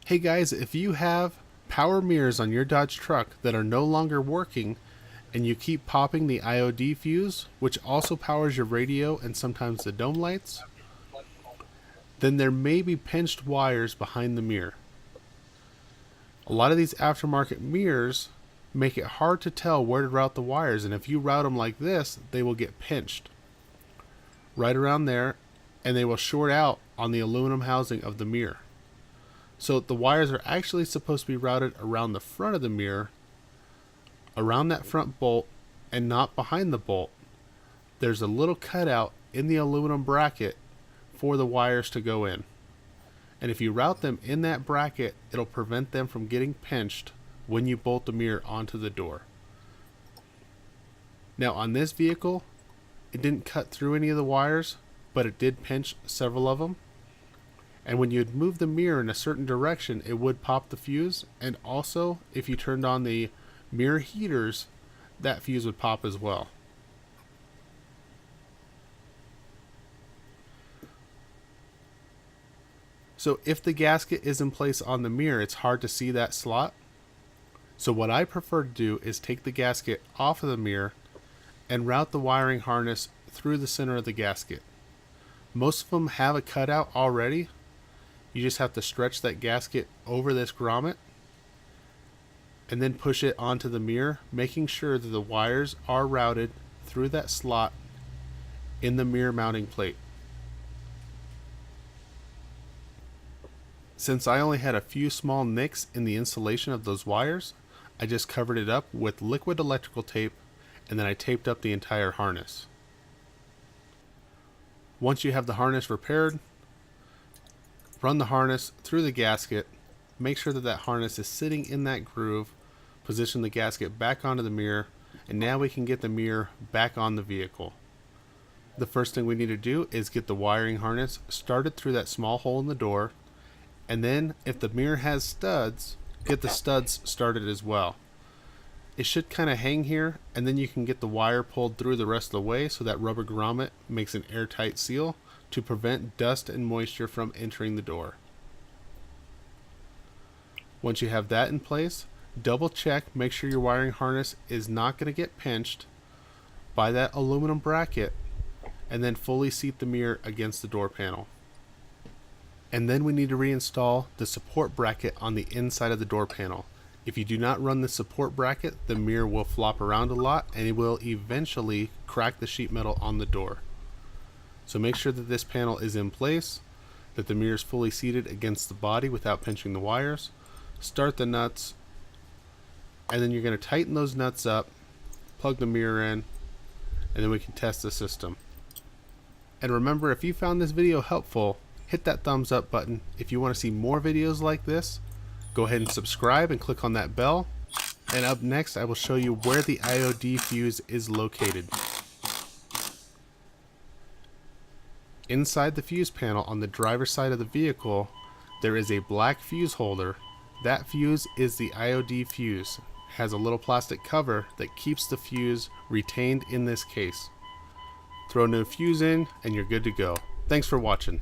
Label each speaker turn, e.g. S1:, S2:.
S1: Hey guys, if you have power mirrors on your Dodge truck that are no longer working and you keep popping the IOD fuse, which also powers your radio and sometimes the dome lights, then there may be pinched wires behind the mirror. A lot of these aftermarket mirrors make it hard to tell where to route the wires, and if you route them like this, they will get pinched right around there and they will short out on the aluminum housing of the mirror. So the wires are actually supposed to be routed around the front of the mirror, around that front bolt, and not behind the bolt. There's a little cutout in the aluminum bracket for the wires to go in. And if you route them in that bracket, it'll prevent them from getting pinched when you bolt the mirror onto the door. Now on this vehicle, it didn't cut through any of the wires, but it did pinch several of them. And when you'd move the mirror in a certain direction, it would pop the fuse. And also, if you turned on the mirror heaters, that fuse would pop as well. So if the gasket is in place on the mirror, it's hard to see that slot. So what I prefer to do is take the gasket off of the mirror and route the wiring harness through the center of the gasket. Most of them have a cutout already. You just have to stretch that gasket over this grommet and then push it onto the mirror, making sure that the wires are routed through that slot in the mirror mounting plate. Since I only had a few small nicks in the insulation of those wires, I just covered it up with liquid electrical tape and then I taped up the entire harness. Once you have the harness repaired, run the harness through the gasket, make sure that that harness is sitting in that groove, position the gasket back onto the mirror, and now we can get the mirror back on the vehicle. The first thing we need to do is get the wiring harness started through that small hole in the door, and then if the mirror has studs, get the studs started as well. It should kind of hang here, and then you can get the wire pulled through the rest of the way so that rubber grommet makes an airtight seal to prevent dust and moisture from entering the door. Once you have that in place, double check, make sure your wiring harness is not going to get pinched by that aluminum bracket, and then fully seat the mirror against the door panel. And then we need to reinstall the support bracket on the inside of the door panel. If you do not run the support bracket, the mirror will flop around a lot and it will eventually crack the sheet metal on the door. So make sure that this panel is in place, that the mirror is fully seated against the body without pinching the wires. Start the nuts, and then you're going to tighten those nuts up, plug the mirror in, and then we can test the system. And remember, if you found this video helpful, hit that thumbs up button. If you want to see more videos like this, go ahead and subscribe and click on that bell. And up next, I will show you where the IOD fuse is located. Inside the fuse panel on the driver's side of the vehicle, there is a black fuse holder. That fuse is the IOD fuse. It has a little plastic cover that keeps the fuse retained in this case. Throw a new fuse in and you're good to go. Thanks for watching.